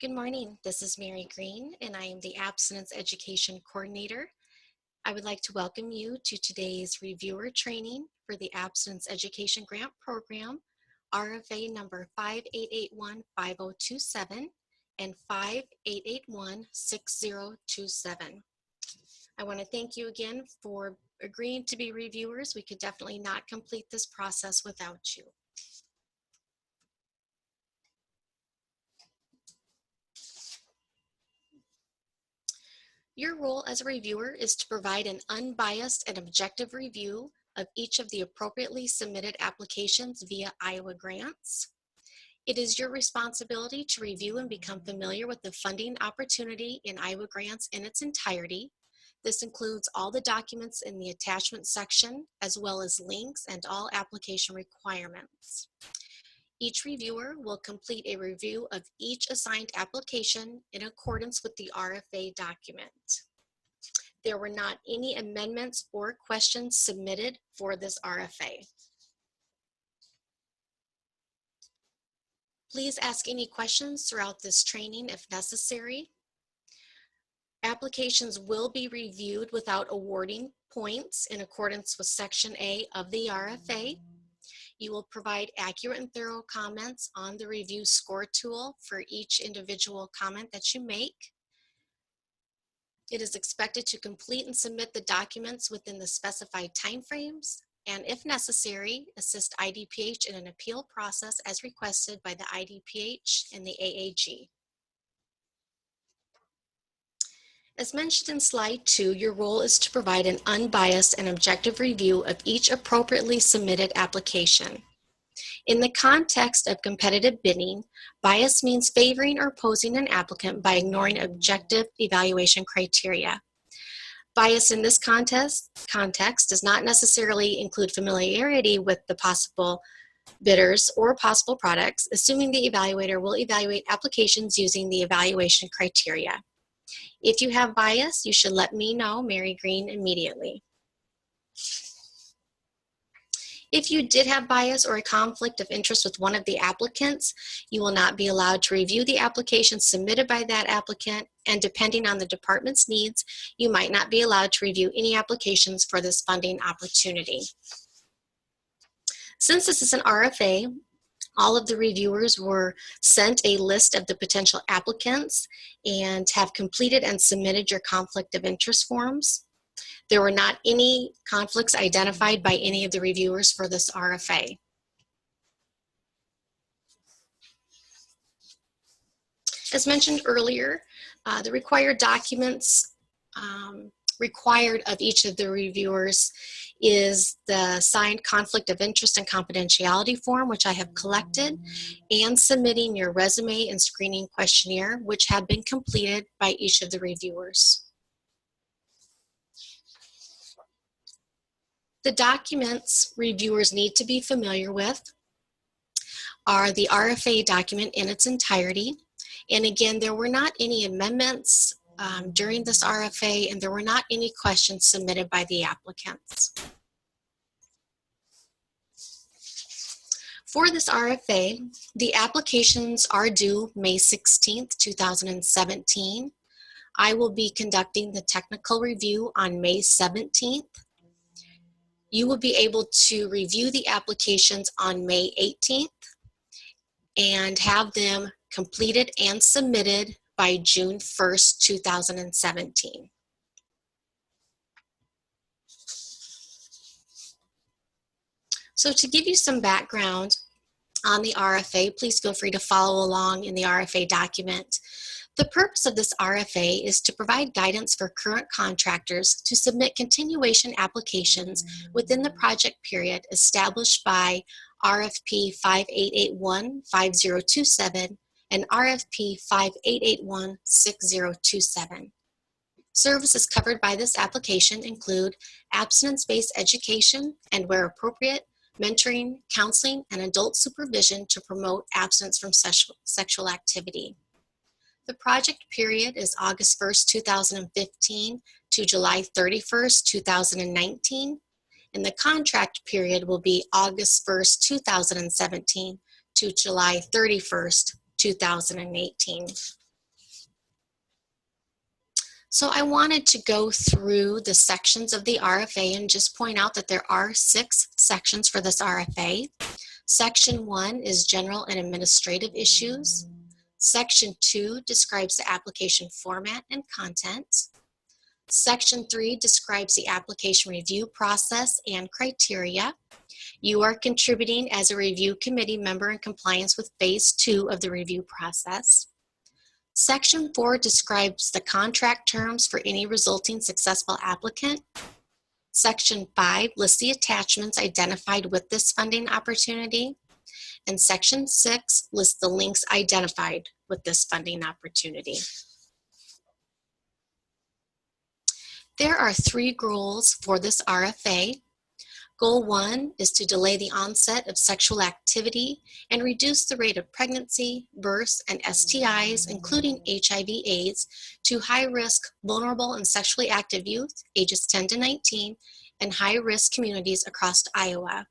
Good morning. This is Mary Green, and I am the Abstinence Education Coordinator. I would like to welcome you to today's reviewer training for the Abstinence Education Grant Program, RFA number 58815027 and 58816027. I want to thank you again for agreeing to be reviewers. We could definitely not complete this process without you. Your role as a reviewer is to provide an unbiased and objective review of each of the appropriately submitted applications via Iowa Grants. It is your responsibility to review and become familiar with the funding opportunity in Iowa Grants in its entirety. This includes all the documents in the attachment section, as well as links and all application requirements. Each reviewer will complete a review of each assigned application in accordance with the RFA document. There were not any amendments or questions submitted for this RFA. Please ask any questions throughout this training if necessary. Applications will be reviewed without awarding points in accordance with Section A of the RFA. You will provide accurate and thorough comments on the review score tool for each individual comment that you make. It is expected to complete and submit the documents within the specified timeframes, and if necessary, assist IDPH in an appeal process as requested by the IDPH and the AAG. As mentioned in slide 2, your role is to provide an unbiased and objective review of each appropriately submitted application. In the context of competitive bidding, bias means favoring or opposing an applicant by ignoring objective evaluation criteria. Bias in this context does not necessarily include familiarity with the possible bidders or possible products, assuming the evaluator will evaluate applications using the evaluation criteria. If you have bias, you should let me know, Mary Green, immediately. If you did have bias or a conflict of interest with one of the applicants, you will not be allowed to review the application submitted by that applicant, and depending on the department's needs, you might not be allowed to review any applications for this funding opportunity. Since this is an RFA, all of the reviewers were sent a list of the potential applicants and have completed and submitted your conflict of interest forms. There were not any conflicts identified by any of the reviewers for this RFA. As mentioned earlier, the required documents required of each of the reviewers is the signed conflict of interest and confidentiality form, which I have collected, and submitting your resume and screening questionnaire, which have been completed by each of the reviewers. The documents reviewers need to be familiar with are the RFA document in its entirety. And again, there were not any amendments during this RFA, and there were not any questions submitted by the applicants. For this RFA, the applications are due May 16th, 2017. I will be conducting the technical review on May 17th. You will be able to review the applications on May 18th and have them completed and submitted by June 1st, 2017. So to give you some background on the RFA, please feel free to follow along in the RFA document. The purpose of this RFA is to provide guidance for current contractors to submit continuation applications within the project period established by RFP 5881-5027 and RFP 5881-6027. Services covered by this application include abstinence-based education and, where appropriate, mentoring, counseling, and adult supervision to promote abstinence from sexual activity. The project period is August 1st, 2015 to July 31st, 2019, and the contract period will be August 1st, 2017 to July 31st, 2018. So I wanted to go through the sections of the RFA and just point out that there are 6 sections for this RFA. Section 1 is general and administrative issues. Section 2 describes the application format and content. Section 3 describes the application review process and criteria. You are contributing as a review committee member in compliance with Phase 2 of the review process. Section 4 describes the contract terms for any resulting successful applicant. Section 5 lists the attachments identified with this funding opportunity. And Section 6 lists the links identified with this funding opportunity. There are 3 goals for this RFA. Goal 1 is to delay the onset of sexual activity and reduce the rate of pregnancy, births, and STIs, including HIV/AIDS, to high-risk, vulnerable, and sexually active youth, ages 10 to 19, and high-risk communities across Iowa.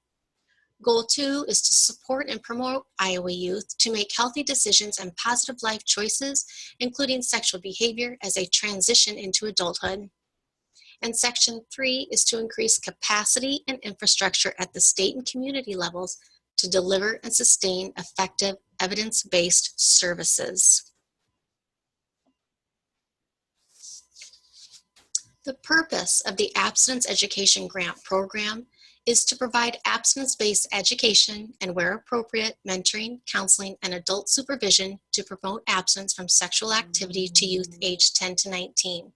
Goal 2 is to support and promote Iowa youth to make healthy decisions and positive life choices, including sexual behavior as they transition into adulthood. And Section 3 is to increase capacity and infrastructure at the state and community levels to deliver and sustain effective evidence-based services. The purpose of the Abstinence Education Grant Program is to provide abstinence-based education and, where appropriate, mentoring, counseling, and adult supervision to promote abstinence from sexual activity to youth aged 10 to 19.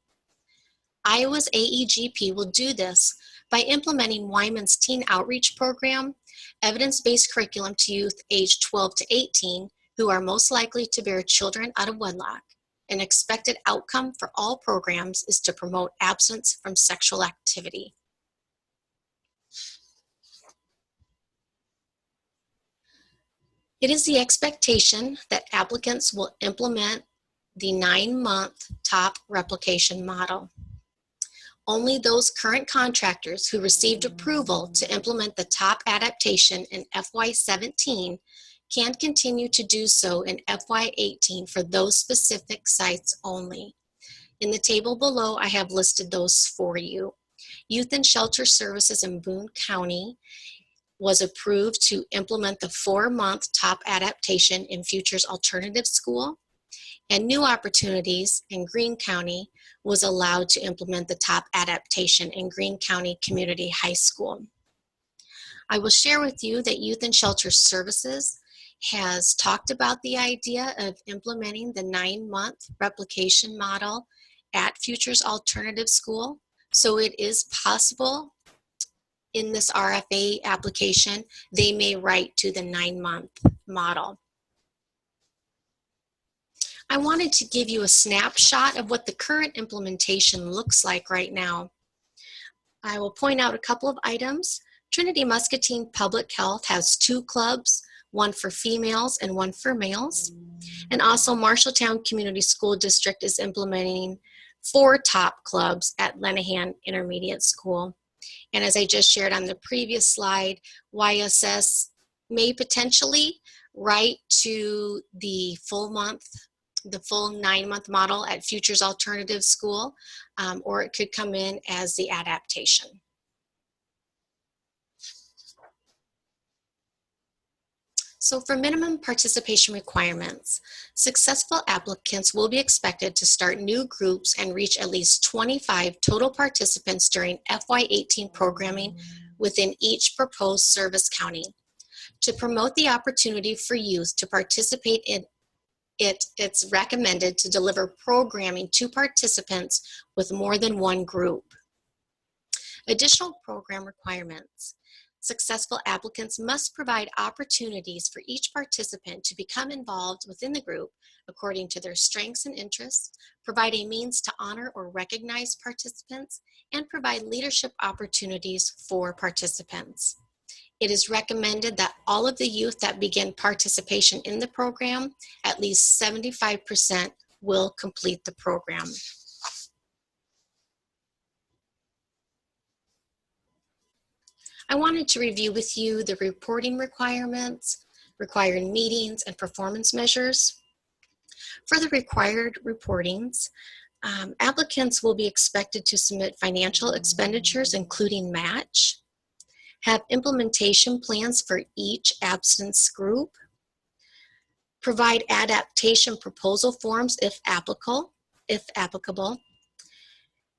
Iowa's AEGP will do this by implementing Wyman's Teen Outreach Program, evidence-based curriculum to youth aged 12 to 18 who are most likely to bear children out of wedlock. An expected outcome for all programs is to promote abstinence from sexual activity. It is the expectation that applicants will implement the 9-month top replication model. Only those current contractors who received approval to implement the top adaptation in FY17 can continue to do so in FY18 for those specific sites only. In the table below, I have listed those for you. Youth and Shelter Services in Boone County was approved to implement the 4-month top adaptation in Futures Alternative School, and New Opportunities in Greene County was allowed to implement the top adaptation in Greene County Community High School. I will share with you that Youth and Shelter Services has talked about the idea of implementing the 9-month replication model at Futures Alternative School. So it is possible in this RFA application, they may write to the 9-month model. I wanted to give you a snapshot of what the current implementation looks like right now. I will point out a couple of items. Trinity Muscatine Public Health has 2 clubs, one for females and one for males. And also Marshalltown Community School District is implementing 4 top clubs at Lenahan Intermediate School. And as I just shared on the previous slide, YSS may potentially write to the full 9-month model at Futures Alternative School, or it could come in as the adaptation. So for minimum participation requirements, successful applicants will be expected to start new groups and reach at least 25 total participants during FY18 programming within each proposed service county. To promote the opportunity for youth to participate in it's recommended to deliver programming to participants with more than one group. Additional program requirements. Successful applicants must provide opportunities for each participant to become involved within the group according to their strengths and interests, provide a means to honor or recognize participants, and provide leadership opportunities for participants. It is recommended that all of the youth that begin participation in the program, at least 75% will complete the program. I wanted to review with you the reporting requirements, required meetings, and performance measures. For the required reportings, Applicants will be expected to submit financial expenditures, including match, have implementation plans for each absence group, provide adaptation proposal forms if applicable.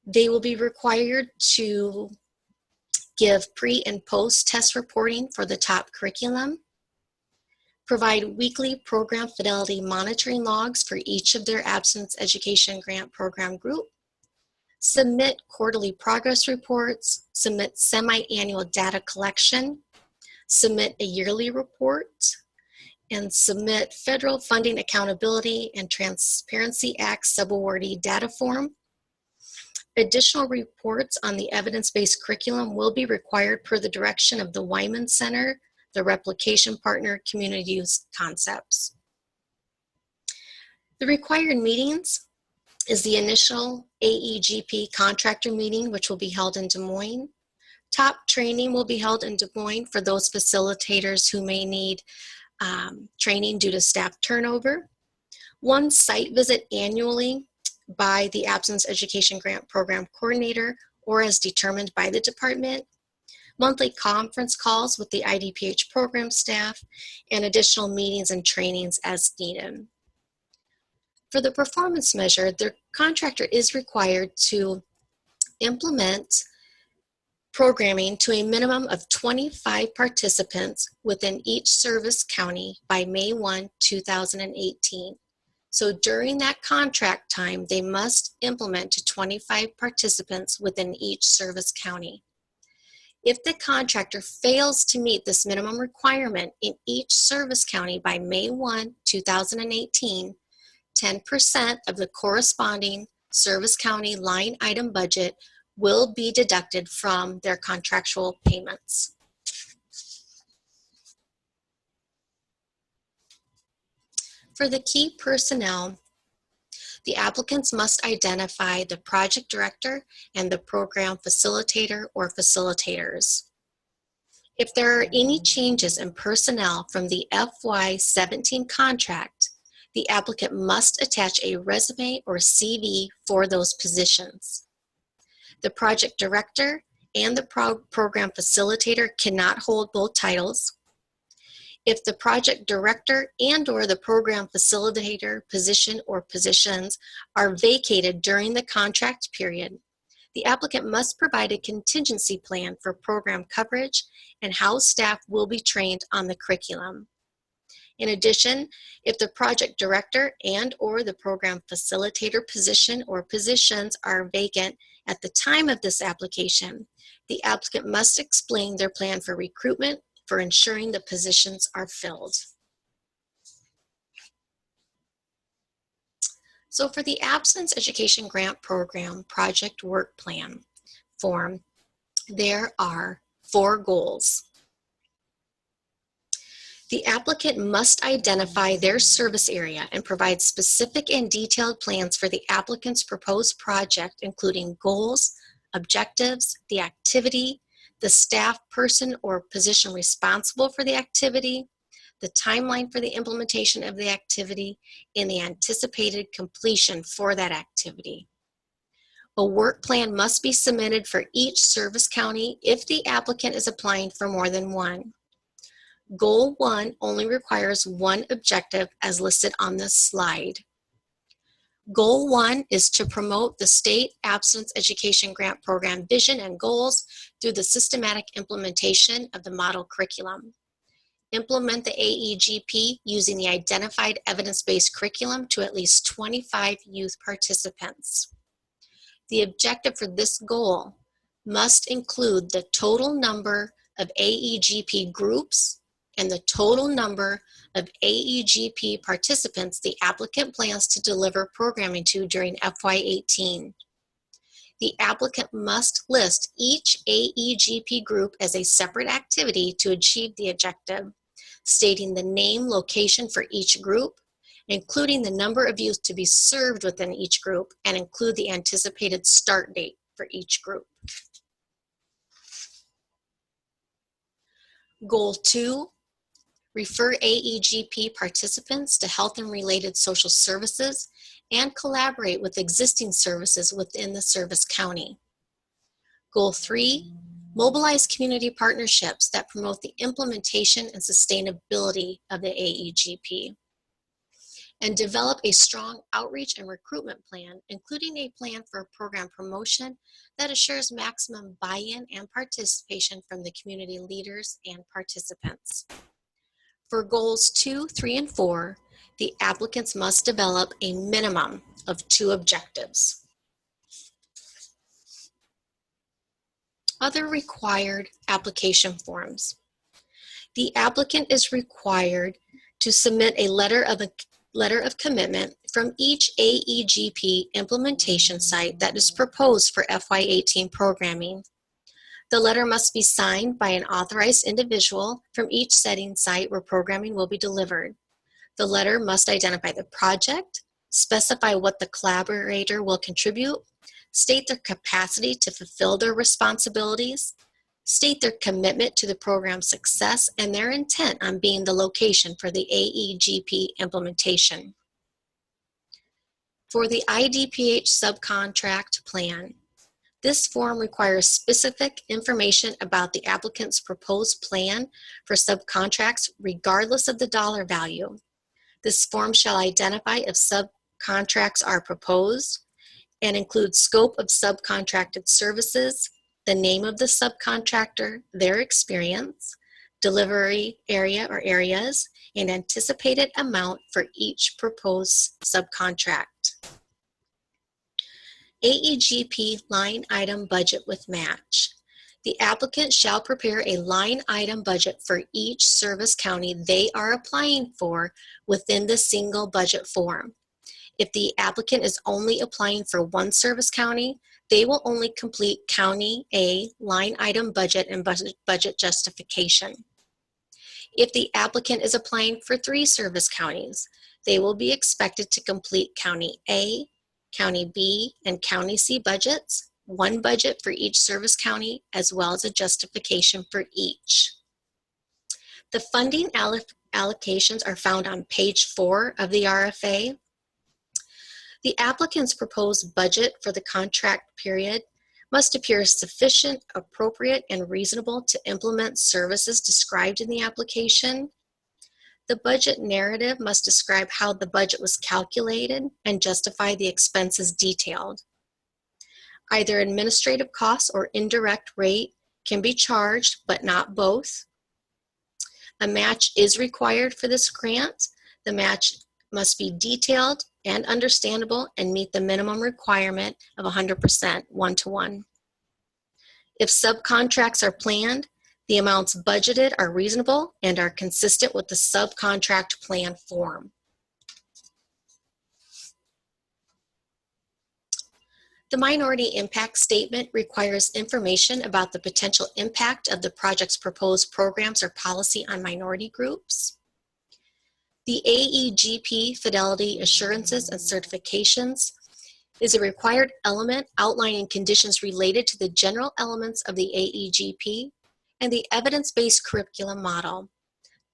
They will be required to give pre and post test reporting for the top curriculum, provide weekly program fidelity monitoring logs for each of their absence education grant program group, submit quarterly progress reports, submit semi-annual data collection, submit a yearly report, and submit Federal Funding Accountability and Transparency Act subawardee data form. Additional reports on the evidence-based curriculum will be required per the direction of the Wyman Center, the Replication Partner Community Use Concepts. The required meetings is the initial AEGP contractor meeting, which will be held in Des Moines. Top training will be held in Des Moines for those facilitators who may need training due to staff turnover. One site visit annually by the Absence Education Grant Program Coordinator or as determined by the department. Monthly conference calls with the IDPH program staff, and additional meetings and trainings as needed. For the performance measure, the contractor is required to implement programming to a minimum of 25 participants within each service county by May 1, 2018. So during that contract time, they must implement to 25 participants within each service county. If the contractor fails to meet this minimum requirement in each service county by May 1, 2018, 10% of the corresponding service county line item budget will be deducted from their contractual payments. For the key personnel, the applicants must identify the project director and the program facilitator or facilitators. If there are any changes in personnel from the FY17 contract, the applicant must attach a resume or CV for those positions. The project director and the program facilitator cannot hold both titles. If the project director and or the program facilitator position or positions are vacated during the contract period, the applicant must provide a contingency plan for program coverage and how staff will be trained on the curriculum. In addition, if the project director and or the program facilitator position or positions are vacant at the time of this application, the applicant must explain their plan for recruitment for ensuring the positions are filled. So for the Absence Education Grant Program Project Work Plan form, there are 4 goals. The applicant must identify their service area and provide specific and detailed plans for the applicant's proposed project, including goals, objectives, the activity, the staff person or position responsible for the activity, the timeline for the implementation of the activity, and the anticipated completion for that activity. A work plan must be submitted for each service county if the applicant is applying for more than one. Goal 1 only requires one objective as listed on this slide. Goal 1 is to promote the State Absence Education Grant Program vision and goals through the systematic implementation of the model curriculum. Implement the AEGP using the identified evidence-based curriculum to at least 25 youth participants. The objective for this goal must include the total number of AEGP groups and the total number of AEGP participants the applicant plans to deliver programming to during FY18. The applicant must list each AEGP group as a separate activity to achieve the objective, stating the name, location for each group, including the number of youth to be served within each group, and include the anticipated start date for each group. Goal 2 refer AEGP participants to health and related social services, and collaborate with existing services within the service county. Goal 3, mobilize community partnerships that promote the implementation and sustainability of the AEGP. And develop a strong outreach and recruitment plan, including a plan for program promotion that assures maximum buy-in and participation from the community leaders and participants. For goals 2, 3, and 4, the applicants must develop a minimum of 2 objectives. Other required application forms. The applicant is required to submit a letter of commitment from each AEGP implementation site that is proposed for FY18 programming. The letter must be signed by an authorized individual from each setting site where programming will be delivered. The letter must identify the project, specify what the collaborator will contribute, state their capacity to fulfill their responsibilities, state their commitment to the program's success, and their intent on being the location for the AEGP implementation. For the IDPH subcontract plan, this form requires specific information about the applicant's proposed plan for subcontracts regardless of the dollar value. This form shall identify if subcontracts are proposed and include scope of subcontracted services, the name of the subcontractor, their experience, delivery area or areas, and anticipated amount for each proposed subcontract. AEGP line item budget with match. The applicant shall prepare a line item budget for each service county they are applying for within the single budget form. If the applicant is only applying for one service county, they will only complete County A line item budget and budget justification. If the applicant is applying for 3 service counties, they will be expected to complete County A, County B, and County C budgets, 1 budget for each service county, as well as a justification for each. The funding allocations are found on page 4 of the RFA. The applicant's proposed budget for the contract period must appear sufficient, appropriate, and reasonable to implement services described in the application. The budget narrative must describe how the budget was calculated and justify the expenses detailed. Either administrative costs or indirect rate can be charged, but not both. A match is required for this grant. The match must be detailed and understandable and meet the minimum requirement of 100% one-to-one. If subcontracts are planned, the amounts budgeted are reasonable and are consistent with the subcontract plan form. The minority impact statement requires information about the potential impact of the project's proposed programs or policy on minority groups. The AEGP Fidelity Assurances and Certifications is a required element outlining conditions related to the general elements of the AEGP and the evidence-based curriculum model.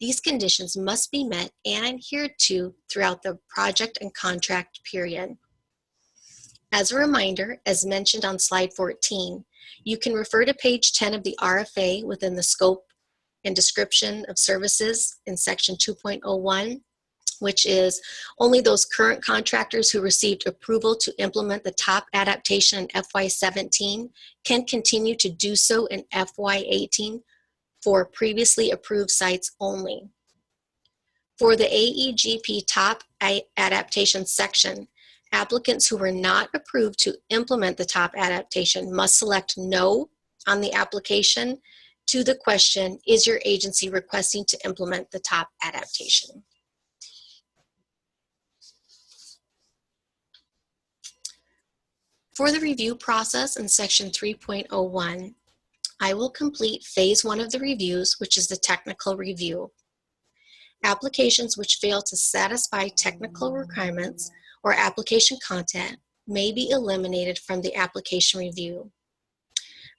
These conditions must be met and adhered to throughout the project and contract period. As a reminder, as mentioned on slide 14, you can refer to page 10 of the RFA within the scope and description of services in section 2.01, which is only those current contractors who received approval to implement the top adaptation in FY17 can continue to do so in FY18 for previously approved sites only. For the AEGP top adaptation section, applicants who were not approved to implement the top adaptation must select no on the application to the question, is your agency requesting to implement the top adaptation? For the review process in section 3.01, I will complete phase 1 of the reviews, which is the technical review. Applications which fail to satisfy technical requirements or application content may be eliminated from the application review.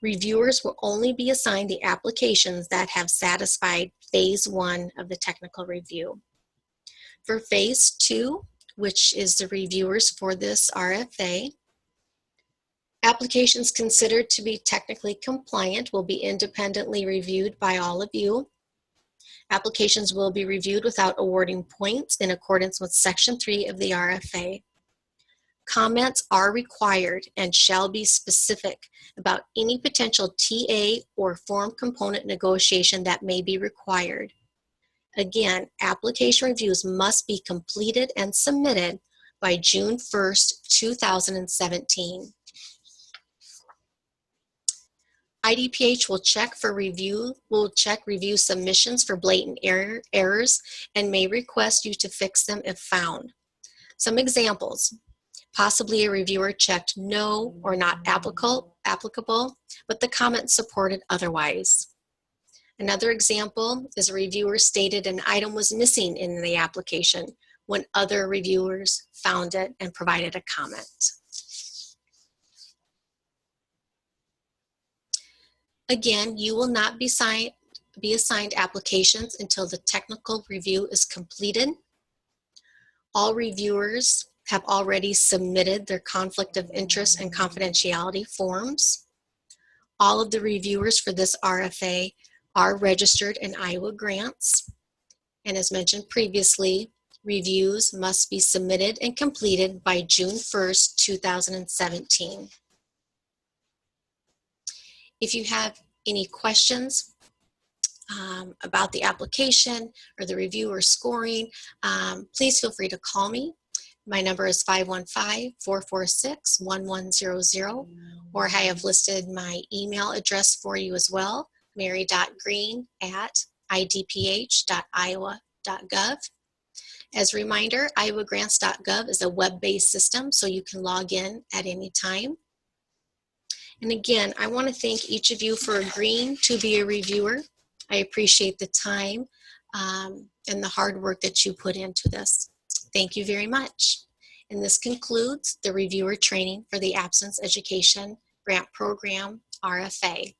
Reviewers will only be assigned the applications that have satisfied Phase 1 of the technical review. For Phase 2, which is the reviewers for this RFA, applications considered to be technically compliant will be independently reviewed by all of you. Applications will be reviewed without awarding points in accordance with Section 3 of the RFA. Comments are required and shall be specific about any potential TA or form component negotiation that may be required. Again, application reviews must be completed and submitted by June 1st, 2017. IDPH will check review submissions for blatant errors and may request you to fix them if found. Some examples: possibly a reviewer checked no or not applicable, but the comment supported otherwise. Another example is a reviewer stated an item was missing in the application when other reviewers found it and provided a comment. Again, you will not be assigned applications until the technical review is completed. All reviewers have already submitted their conflict of interest and confidentiality forms. All of the reviewers for this RFA are registered in Iowa Grants. And as mentioned previously, reviews must be submitted and completed by June 1st, 2017. If you have any questions about the application or the review or scoring, please feel free to call me. My number is 515-446-1100, or I have listed my email address for you as well, mary.green@idph.iowa.gov. As a reminder, iowagrants.gov is a web-based system, so you can log in at any time. And again, I want to thank each of you for agreeing to be a reviewer. I appreciate the time and the hard work that you put into this. Thank you very much. And this concludes the reviewer training for the Absence Education Grant Program, RFA.